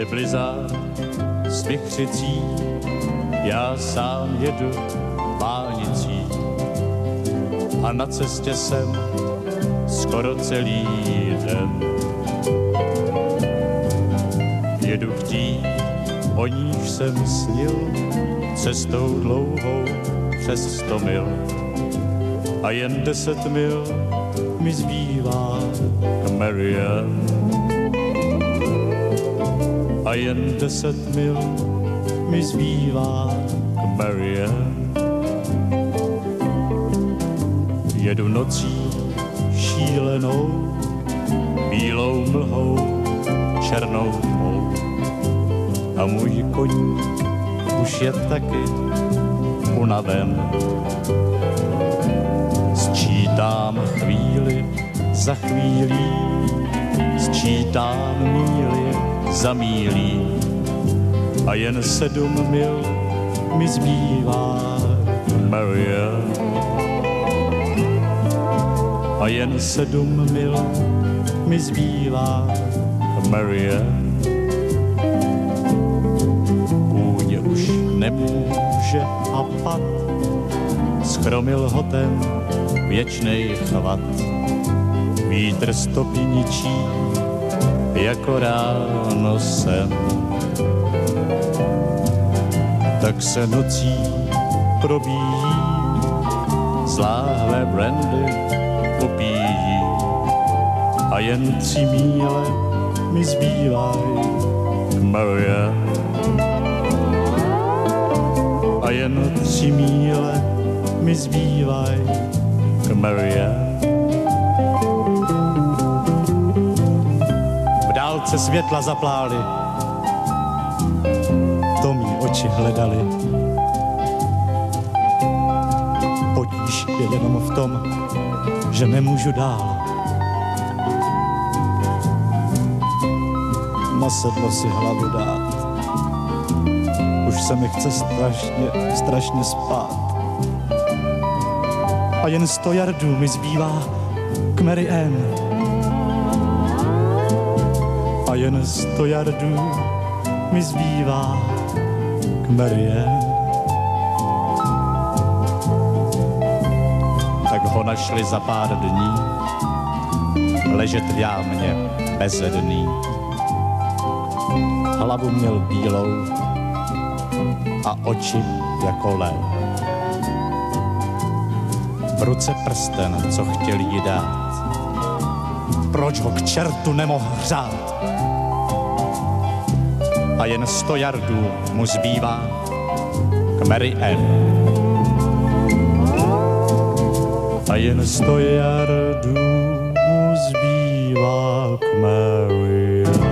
blizá z vichřicí, já sám jedu vánicí a na cestě jsem skoro celý den. Jedu k tí, o níž jsem snil, cestou dlouhou přes 100 mil a jen 10 mil mi zbývá k Marianne. A jen 10 mil mi zbývá k Marianne. Jedu nocí šílenou, bílou mlhou, černou tmou a můj koník už je taky unaven. Sčítám chvíli za chvílí, sčítám míly za mílí a jen 7 mil mi zbývá k Marianne. A jen 7 mil mi zbývá k Marianne. Kůň už nemůže hapat, schromil ho ten věčnej chvat. Vítr stopy ničí jako ráno sem. Tak se nocí probíjí, z láhve brandy popíjí a jen 3 míle mi zbývají k Marianne. A jen 3 míle mi zbývají k Marianne. V dálce světla zaplály, to mý oči hledali. Potíž je jenom v tom, že nemůžu dál. Na sedlo si hlavu dát, už se mi chce strašně spát. A jen 100 yardů mi zbývá k Marianne. A jen 100 yardů mi zbývá k Marianne. Tak ho našli za pár dní, ležet v jámě bezedný. Hlavu měl bílou a oči jako lev. V ruce prsten, co chtěl jí dát. Proč ho k čertu nemohl hřát? A jen 100 yardů mu zbývá k Marianne. A jen 100 yardů mu zbývá k Marianne.